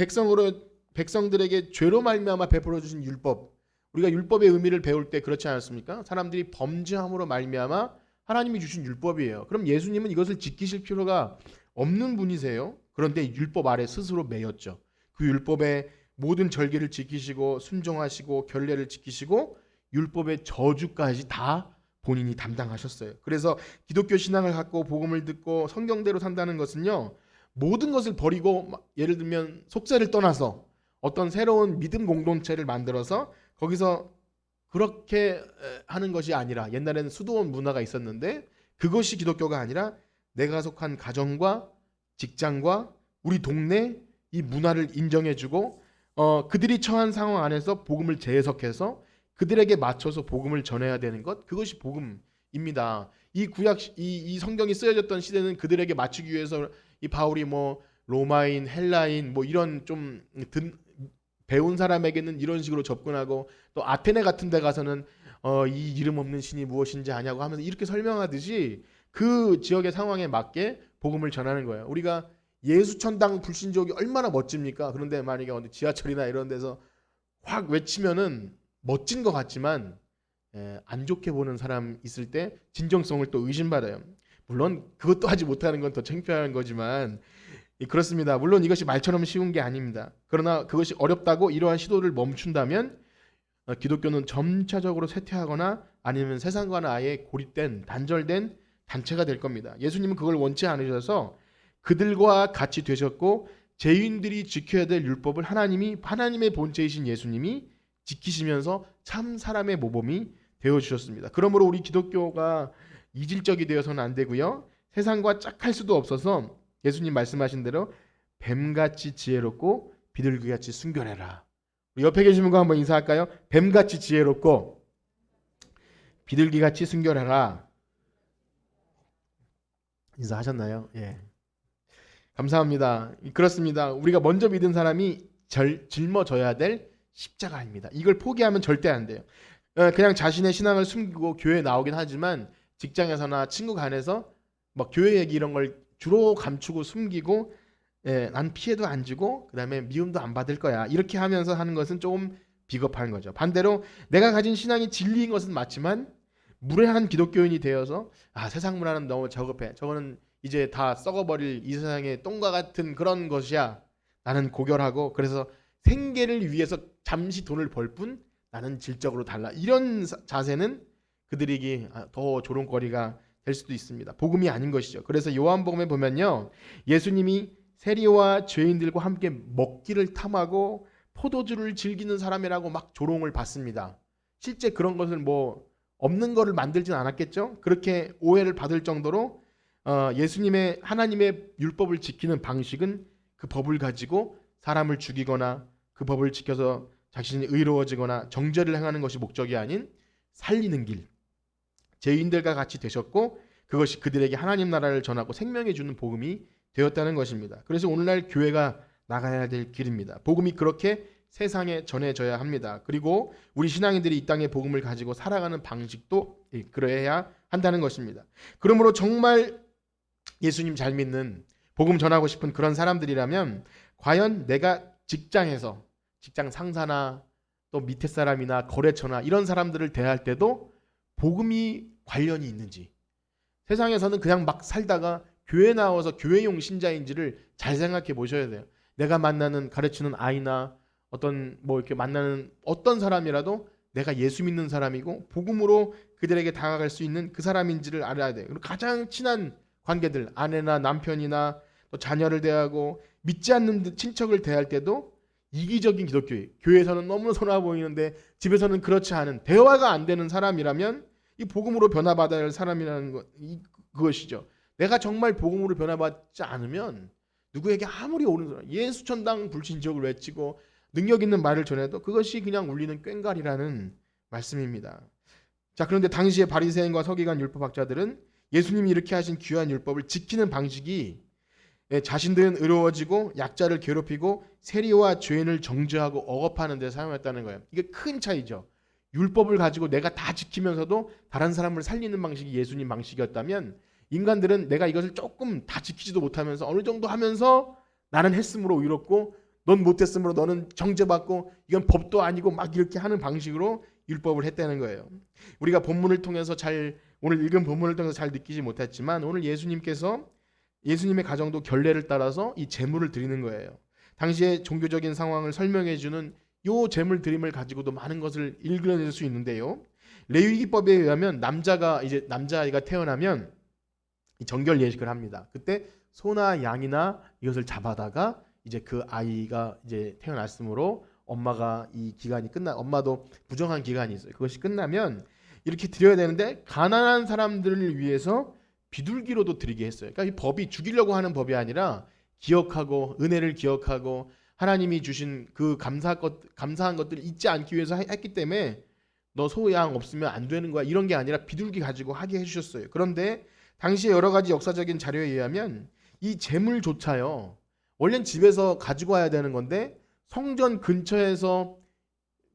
백성들에게 죄로 말미암아 베풀어 주신 율법, 우리가 율법의 의미를 배울 때 그렇지 않았습니까? 사람들이 범죄함으로 말미암아 하나님이 주신 율법이에요. 그럼 예수님은 이것을 지키실 필요가 없는 분이세요. 그런데 율법 아래 스스로 매였죠. 그 율법의 모든 절개를 지키시고 순종하시고 결례를 지키시고 율법의 저주까지 다 본인이 담당하셨어요. 그래서 기독교 신앙을 갖고 복음을 듣고 성경대로 산다는 것은요, 모든 것을 버리고 예를 들면 속세를 떠나서 어떤 새로운 믿음 공동체를 만들어서 거기서 그렇게 하는 것이 아니라, 옛날에는 수도원 문화가 있었는데 그것이 기독교가 아니라 내가 속한 가정과 직장과 우리 동네 이 문화를 인정해주고 그들이 처한 상황 안에서 복음을 재해석해서 그들에게 맞춰서 복음을 전해야 되는 것, 그것이 복음입니다. 이 구약 이 성경이 쓰여졌던 시대는 그들에게 맞추기 위해서 이 바울이 뭐 로마인, 헬라인 뭐 이런 좀 배운 사람에게는 이런 식으로 접근하고 또 아테네 같은 데 가서는 이 이름 없는 신이 무엇인지 아냐고 하면서 이렇게 설명하듯이 그 지역의 상황에 맞게 복음을 전하는 거예요. 우리가 예수천당 불신족이 얼마나 멋집니까? 그런데 만약에 어디 지하철이나 이런 데서 확 외치면은 멋진 것 같지만 안 좋게 보는 사람 있을 때 진정성을 또 의심받아요. 물론 그것도 하지 못하는 건 더 창피한 거지만 그렇습니다. 물론 이것이 말처럼 쉬운 게 아닙니다. 그러나 그것이 어렵다고 이러한 시도를 멈춘다면 기독교는 점차적으로 쇠퇴하거나 아니면 세상과는 아예 고립된 단절된 단체가 될 겁니다. 예수님은 그걸 원치 않으셔서 그들과 같이 되셨고 죄인들이 지켜야 될 율법을 하나님의 본체이신 예수님이 지키시면서 참 사람의 모범이 되어주셨습니다. 그러므로 우리 기독교가 이질적이 되어서는 안 되고요. 세상과 짝할 수도 없어서 예수님 말씀하신 대로 뱀같이 지혜롭고 비둘기같이 순결해라. 우리 옆에 계신 분과 한번 인사할까요? 뱀같이 지혜롭고 비둘기같이 순결해라. 인사하셨나요? 예. 감사합니다. 그렇습니다. 우리가 먼저 믿은 사람이 짊어져야 될 십자가입니다. 이걸 포기하면 절대 안 돼요. 그냥 자신의 신앙을 숨기고 교회에 나오긴 하지만 직장에서나 친구 간에서 막 교회 얘기 이런 걸 주로 감추고 숨기고 난 피해도 안 주고 그다음에 미움도 안 받을 거야. 이렇게 하면서 하는 것은 조금 비겁한 거죠. 반대로 내가 가진 신앙이 진리인 것은 맞지만 무례한 기독교인이 되어서 세상 문화는 너무 저급해. 저거는 이제 다 썩어버릴 이 세상의 똥과 같은 그런 것이야. 나는 고결하고 그래서 생계를 위해서 잠시 돈을 벌 뿐 나는 질적으로 달라. 이런 자세는 그들에게 더 조롱거리가 될 수도 있습니다. 복음이 아닌 것이죠. 그래서 요한복음에 보면요, 예수님이 세리와 죄인들과 함께 먹기를 탐하고 포도주를 즐기는 사람이라고 막 조롱을 받습니다. 실제 그런 것을 뭐 없는 거를 만들진 않았겠죠. 그렇게 오해를 받을 정도로 예수님의 하나님의 율법을 지키는 방식은 그 법을 가지고 사람을 죽이거나 그 법을 지켜서 자신이 의로워지거나 정죄를 행하는 것이 목적이 아닌 살리는 길, 죄인들과 같이 되셨고 그것이 그들에게 하나님 나라를 전하고 생명해 주는 복음이 되었다는 것입니다. 그래서 오늘날 교회가 나가야 될 길입니다. 복음이 그렇게 세상에 전해져야 합니다. 그리고 우리 신앙인들이 이 땅의 복음을 가지고 살아가는 방식도 그래야 한다는 것입니다. 그러므로 정말 예수님 잘 믿는 복음 전하고 싶은 그런 사람들이라면 과연 내가 직장에서 직장 상사나 또 밑에 사람이나 거래처나 이런 사람들을 대할 때도 복음이 관련이 있는지, 세상에서는 그냥 막 살다가 교회 나와서 교회용 신자인지를 잘 생각해 보셔야 돼요. 내가 만나는 가르치는 아이나 어떤 뭐 이렇게 만나는 어떤 사람이라도 내가 예수 믿는 사람이고 복음으로 그들에게 다가갈 수 있는 그 사람인지를 알아야 돼요. 그리고 가장 친한 관계들, 아내나 남편이나 또 자녀를 대하고 믿지 않는 친척을 대할 때도 이기적인 기독교회, 교회에서는 너무 선하 보이는데 집에서는 그렇지 않은, 대화가 안 되는 사람이라면 이 복음으로 변화받아야 할 사람이라는 그것이죠. 내가 정말 복음으로 변화받지 않으면 누구에게 아무리 옳은 소리, 예수천당 불신지옥을 외치고 능력 있는 말을 전해도 그것이 그냥 울리는 꽹과리라는 말씀입니다. 자, 그런데 당시에 바리새인과 서기관 율법학자들은 예수님이 이렇게 하신 귀한 율법을 지키는 방식이 자신들은 의로워지고 약자를 괴롭히고 세리와 죄인을 정죄하고 억압하는 데 사용했다는 거예요. 이게 큰 차이죠. 율법을 가지고 내가 다 지키면서도 다른 사람을 살리는 방식이 예수님 방식이었다면, 인간들은 내가 이것을 조금 다 지키지도 못하면서 어느 정도 하면서 나는 했으므로 의롭고 넌 못했으므로 너는 정죄받고 이건 법도 아니고 막 이렇게 하는 방식으로 율법을 했다는 거예요. 우리가 본문을 통해서 오늘 읽은 본문을 통해서 잘 느끼지 못했지만 오늘 예수님의 가정도 결례를 따라서 이 제물을 드리는 거예요. 당시의 종교적인 상황을 설명해 주는 요 제물 드림을 가지고도 많은 것을 읽어낼 수 있는데요. 레위기법에 의하면 남자아이가 태어나면 이 정결 예식을 합니다. 그때 소나 양이나 이것을 잡아다가 이제 그 아이가 이제 태어났으므로 엄마가 이 기간이 엄마도 부정한 기간이 있어요. 그것이 끝나면 이렇게 드려야 되는데 가난한 사람들을 위해서 비둘기로도 드리게 했어요. 그러니까 이 법이 죽이려고 하는 법이 아니라 기억하고 은혜를 기억하고 하나님이 주신 그 감사한 것들을 잊지 않기 위해서 했기 때문에 너 소 양 없으면 안 되는 거야, 이런 게 아니라 비둘기 가지고 하게 해주셨어요. 그런데 당시에 여러 가지 역사적인 자료에 의하면 이 제물조차요, 원래는 집에서 가지고 와야 되는 건데 성전 근처에서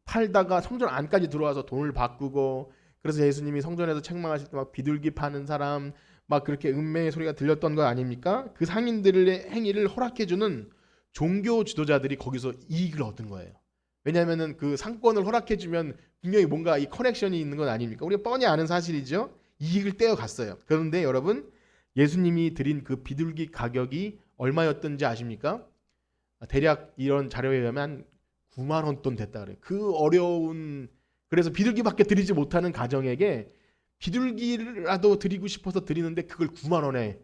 팔다가 성전 안까지 들어와서 돈을 바꾸고, 그래서 예수님이 성전에서 책망하실 때 막 비둘기 파는 사람 막 그렇게 음매의 소리가 들렸던 거 아닙니까? 그 상인들의 행위를 허락해주는 종교 지도자들이 거기서 이익을 얻은 거예요. 왜냐하면은 그 상권을 허락해주면 분명히 뭔가 이 커넥션이 있는 건 아닙니까? 우리가 뻔히 아는 사실이죠. 이익을 떼어갔어요. 그런데 여러분, 예수님이 드린 그 비둘기 가격이 얼마였던지 아십니까? 대략 이런 자료에 의하면 9만 원 돈 됐다 그래요. 그 어려운, 그래서 비둘기밖에 드리지 못하는 가정에게 비둘기라도 드리고 싶어서 드리는데 그걸 9만 원에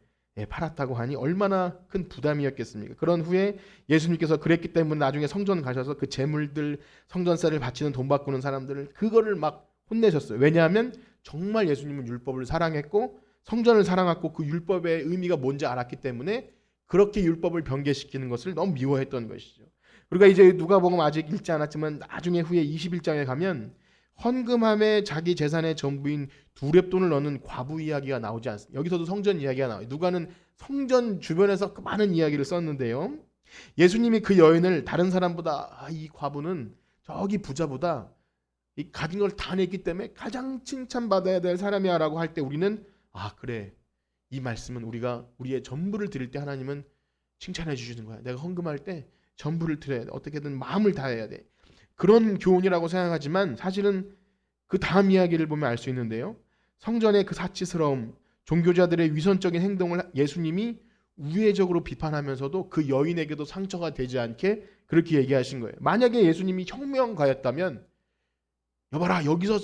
팔았다고 하니 얼마나 큰 부담이었겠습니까? 그런 후에 예수님께서 그랬기 때문에 나중에 성전 가셔서 그 재물들, 성전세를 바치는 돈 바꾸는 사람들을 그거를 막 혼내셨어요. 왜냐하면 정말 예수님은 율법을 사랑했고 성전을 사랑했고 그 율법의 의미가 뭔지 알았기 때문에 그렇게 율법을 변개시키는 것을 너무 미워했던 것이죠. 우리가 이제 누가복음 아직 읽지 않았지만 나중에 후에 21장에 가면 헌금함에 자기 재산의 전부인 2렙돈을 넣는 과부 이야기가 나오지 않습니다. 여기서도 성전 이야기가 나와요. 누가는 성전 주변에서 그 많은 이야기를 썼는데요. 예수님이 그 여인을 다른 사람보다 이 과부는 저기 부자보다 이 가진 걸 다 냈기 때문에 가장 칭찬받아야 될 사람이야 라고 할 때 우리는 그래, 이 말씀은 우리가 우리의 전부를 드릴 때 하나님은 칭찬해 주시는 거야. 내가 헌금할 때 전부를 드려야 돼. 어떻게든 마음을 다해야 돼. 그런 교훈이라고 생각하지만 사실은 그 다음 이야기를 보면 알 수 있는데요. 성전의 그 사치스러움, 종교자들의 위선적인 행동을 예수님이 우회적으로 비판하면서도 그 여인에게도 상처가 되지 않게 그렇게 얘기하신 거예요. 만약에 예수님이 혁명가였다면 여봐라, 여기서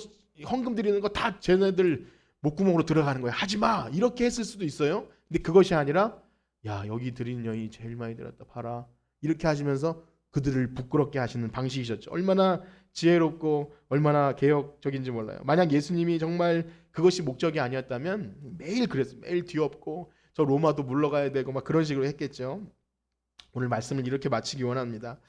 헌금 드리는 거 다 쟤네들 목구멍으로 들어가는 거야, 하지마, 이렇게 했을 수도 있어요. 근데 그것이 아니라 야, 여기 드리는 여인이 제일 많이 들었다, 봐라, 이렇게 하시면서 그들을 부끄럽게 하시는 방식이셨죠. 얼마나 지혜롭고 얼마나 개혁적인지 몰라요. 만약 예수님이 정말 그것이 목적이 아니었다면 매일 그랬어요. 매일 뒤엎고 저 로마도 물러가야 되고 막 그런 식으로 했겠죠. 오늘 말씀을 이렇게 마치기 원합니다.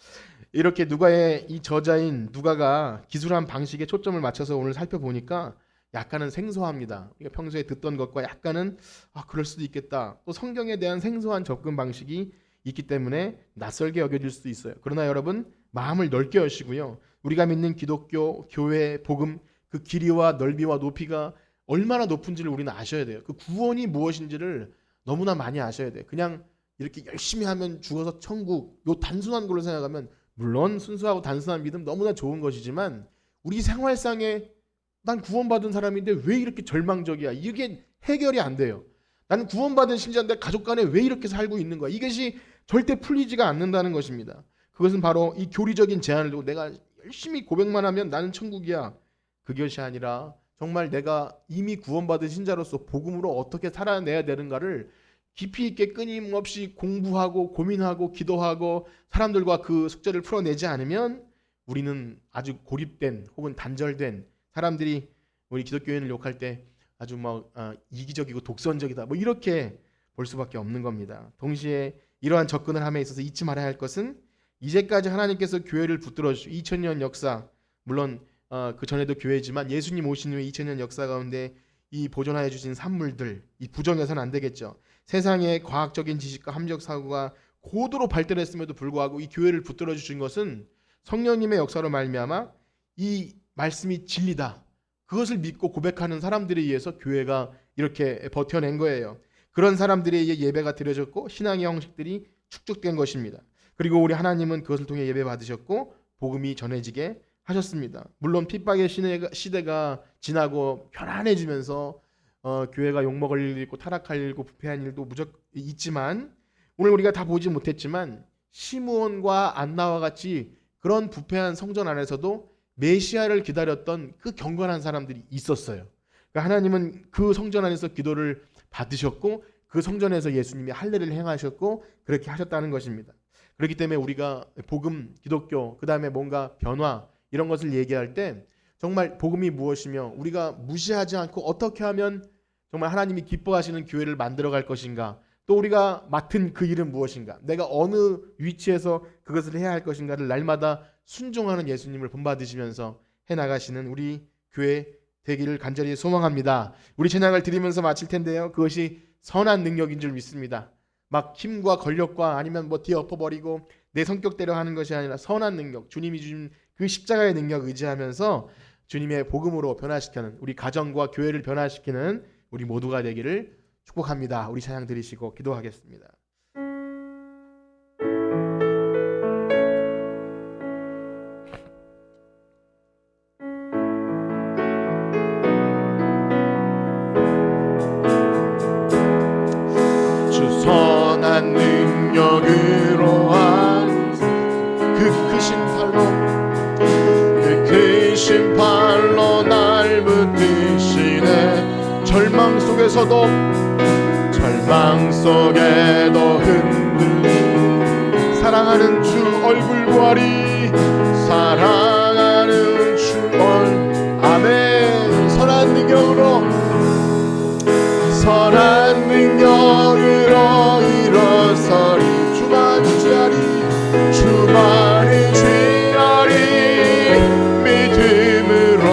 이렇게 누가의 이 저자인 누가가 기술한 방식에 초점을 맞춰서 오늘 살펴보니까 약간은 생소합니다. 그러니까 평소에 듣던 것과 약간은 그럴 수도 있겠다. 또 성경에 대한 생소한 접근 방식이 있기 때문에 낯설게 여겨질 수도 있어요. 그러나 여러분 마음을 넓게 여시고요. 우리가 믿는 기독교, 교회, 복음 그 길이와 넓이와 높이가 얼마나 높은지를 우리는 아셔야 돼요. 그 구원이 무엇인지를 너무나 많이 아셔야 돼요. 그냥 이렇게 열심히 하면 죽어서 천국, 요 단순한 걸로 생각하면 물론 순수하고 단순한 믿음 너무나 좋은 것이지만 우리 생활상에 난 구원받은 사람인데 왜 이렇게 절망적이야? 이게 해결이 안 돼요. 나는 구원받은 신자인데 가족 간에 왜 이렇게 살고 있는 거야? 이것이 절대 풀리지가 않는다는 것입니다. 그것은 바로 이 교리적인 제한을 두고 내가 열심히 고백만 하면 나는 천국이야. 그것이 아니라 정말 내가 이미 구원받은 신자로서 복음으로 어떻게 살아내야 되는가를 깊이 있게 끊임없이 공부하고 고민하고 기도하고 사람들과 그 숙제를 풀어내지 않으면 우리는 아주 고립된 혹은 단절된, 사람들이 우리 기독교인을 욕할 때 아주 이기적이고 독선적이다 이렇게 볼 수밖에 없는 겁니다. 동시에 이러한 접근을 함에 있어서 잊지 말아야 할 것은 이제까지 하나님께서 교회를 붙들어 주시고 2000년 역사, 물론 그 전에도 교회지만 예수님 오신 후에 2000년 역사 가운데 이 보존하여 주신 산물들, 이 부정해서는 안 되겠죠. 세상의 과학적인 지식과 함정 사고가 고도로 발달했음에도 불구하고 이 교회를 붙들어 주신 것은 성령님의 역사로 말미암아 이 말씀이 진리다, 그것을 믿고 고백하는 사람들에 의해서 교회가 이렇게 버텨낸 거예요. 그런 사람들에 의해 예배가 드려졌고 신앙의 형식들이 축적된 것입니다. 그리고 우리 하나님은 그것을 통해 예배 받으셨고 복음이 전해지게 하셨습니다. 물론 핍박의 시대가 지나고 편안해지면서 교회가 욕먹을 일도 있고 타락할 일고 부패한 일도 무척 있지만 오늘 우리가 다 보지 못했지만 시므온과 안나와 같이 그런 부패한 성전 안에서도 메시아를 기다렸던 그 경건한 사람들이 있었어요. 그러니까 하나님은 그 성전 안에서 기도를 받으셨고 그 성전에서 예수님이 할례를 행하셨고 그렇게 하셨다는 것입니다. 그렇기 때문에 우리가 복음, 기독교, 그 다음에 뭔가 변화 이런 것을 얘기할 때 정말 복음이 무엇이며 우리가 무시하지 않고 어떻게 하면 정말 하나님이 기뻐하시는 교회를 만들어갈 것인가, 또 우리가 맡은 그 일은 무엇인가, 내가 어느 위치에서 그것을 해야 할 것인가를 날마다 순종하는 예수님을 본받으시면서 해나가시는 우리 교회 되기를 간절히 소망합니다. 우리 찬양을 드리면서 마칠 텐데요, 그것이 선한 능력인 줄 믿습니다. 막 힘과 권력과 아니면 뒤에 엎어버리고 내 성격대로 하는 것이 아니라 선한 능력, 주님이 주신 그 십자가의 능력 의지하면서 주님의 복음으로 변화시키는, 우리 가정과 교회를 변화시키는 우리 모두가 되기를 축복합니다. 우리 찬양 드리시고 기도하겠습니다. 주 선한 능력으로 그 크신 팔로, 그 크신 팔로 날 붙드시네. 절망 속에도 흔들린 사랑하는 주 얼굴 보아리, 사랑하는 주 아멘. 선한 능력으로 일어서리, 주만 의지하리, 믿음으로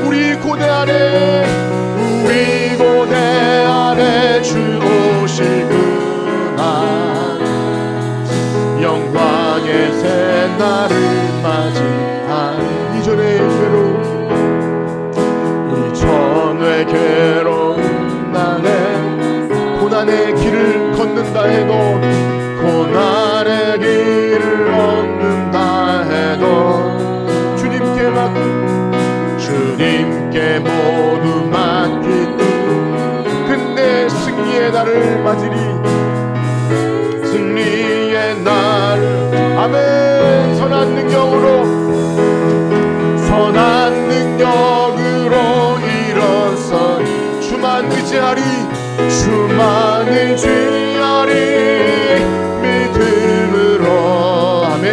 우리 고대 안에 주 오실 그날, 영광의 새날을 맞이한 이전의 괴로운 날에 고난의 길을 걷는다 해도 주님께 모두 맡기고 근데 승리의 날을 맞으리, 승리의 날. 아멘. 선한 능력으로 일어서리, 주만 의지하리, 믿음으로. 아멘.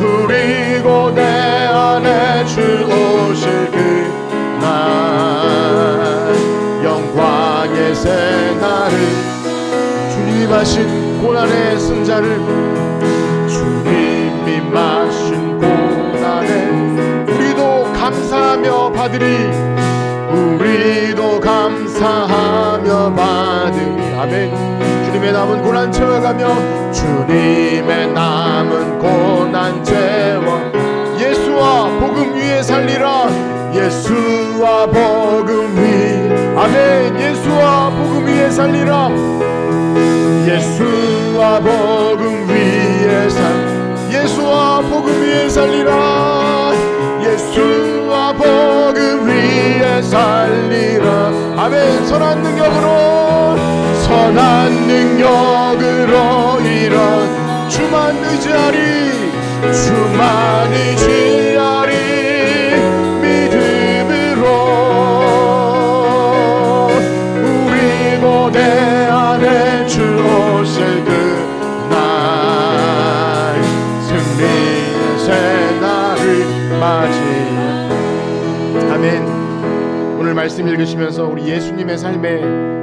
우리 고대 안에 주 오실 그날, 영광의 새날을, 주님 하신 고난의 승자를, 주님이 마신 고난에 우리도 감사하며 받으리. 우리도 감사하며 받으리. 아멘. 주님의 남은 고난 채워가며 주님의 남은 고난 채워 예수와 복음 위에 살리라. 예수와 복음 위. 아멘. 예수와 복음 위에 살리라. 예수와 복음 위에 예수와 복음 위에 살리라. 예수와 복음 위에 살리라. 아멘. 선한 능력으로 이런 주만 의지하리. 주만 의지하리. 믿음으로 우리 모대 안에 주 오실 그날 승리의 새날을 맞이. 아멘. 오늘 말씀 읽으시면서 우리 예수님의 삶에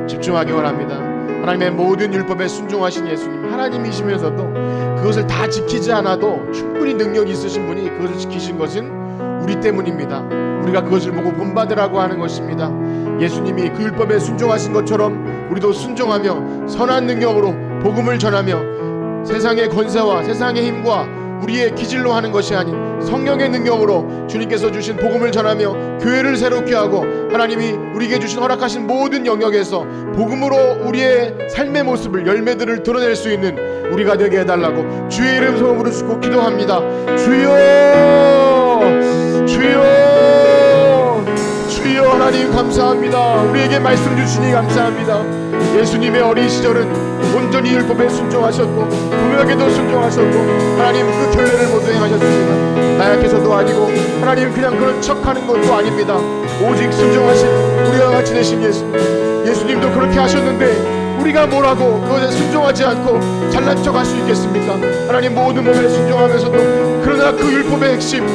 집중하기 원합니다. 하나님의 모든 율법에 순종하신 예수님, 하나님이시면서도 그것을 다 지키지 않아도 충분히 능력이 있으신 분이 그것을 지키신 것은 우리 때문입니다. 우리가 그것을 보고 본받으라고 하는 것입니다. 예수님이 그 율법에 순종하신 것처럼 우리도 순종하며 선한 능력으로 복음을 전하며 세상의 권세와 세상의 힘과 우리의 기질로 하는 것이 아닌 성령의 능력으로 주님께서 주신 복음을 전하며 교회를 새롭게 하고 하나님이 우리에게 주신 허락하신 모든 영역에서 복음으로 우리의 삶의 모습을 열매들을 드러낼 수 있는 우리가 되게 해달라고 주의 이름 소로 부르시고 기도합니다. 주여, 주여, 주여. 하나님 감사합니다. 우리에게 말씀 주시니 감사합니다. 예수님의 어린 시절은 온전히 율법에 순종하셨고 구약에도 순종하셨고 하나님 그 결례를 모두 행하셨습니다. 나약해서도 아니고 하나님 그냥 그런 척하는 것도 아닙니다. 오직 순종하신 우리와 같이 되신 예수님도 그렇게 하셨는데 우리가 뭐라고 그것에 순종하지 않고 잘난 척할 수 있겠습니까? 하나님 모든 몸에 순종하면서도 그러나 그 율법의 핵심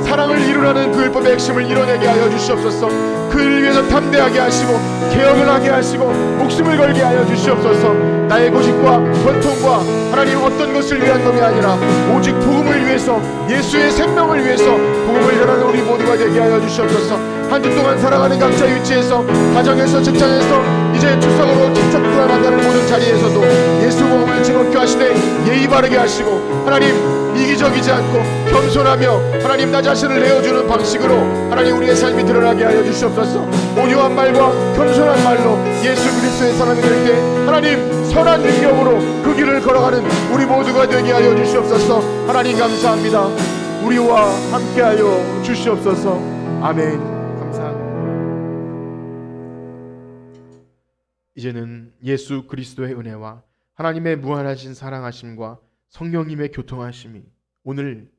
사랑을 이루라는 그 율법의 핵심을 이뤄내게 하여 주시옵소서. 그를 위해서 담대하게 하시고 개혁을 하게 하시고 목숨을 걸게 하여 주시옵소서. 나의 고집과 권통과 하나님 어떤 것을 위한 것이 아니라 오직 복음을 위해서 예수의 생명을 위해서 복음을 전하는 우리 모두가 되게 하여 주시옵소서. 한 주 동안 살아가는 각자의 위치에서 가정에서 직장에서 이제 추석으로 친척들과 만나는 모든 자리에서도 예수 복음을 즐겁게 하시되 예의 바르게 하시고 하나님 이기적이지 않고 겸손하며 하나님 나 자신을 내어주는 방식으로 하나님 우리의 삶이 드러나게 하여 주시옵소서. 온유한 말과 겸손한 말로 예수 그리스도의 사람이 될 때 하나님 선한 능력으로 그 길을 걸어가는 우리 모두가 되게 하여 주시옵소서. 하나님 감사합니다. 우리와 함께하여 주시옵소서. 아멘. 감사합니다. 이제는 예수 그리스도의 은혜와 하나님의 무한하신 사랑하심과 성령님의 교통하심이 오늘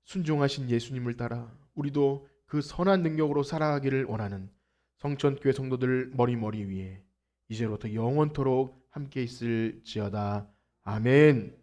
순종하신 예수님을 따라 우리도 그 선한 능력으로 살아가기를 원하는 성천교회 성도들 머리 위에 이제로부터 영원토록 함께 있을지어다. 아멘.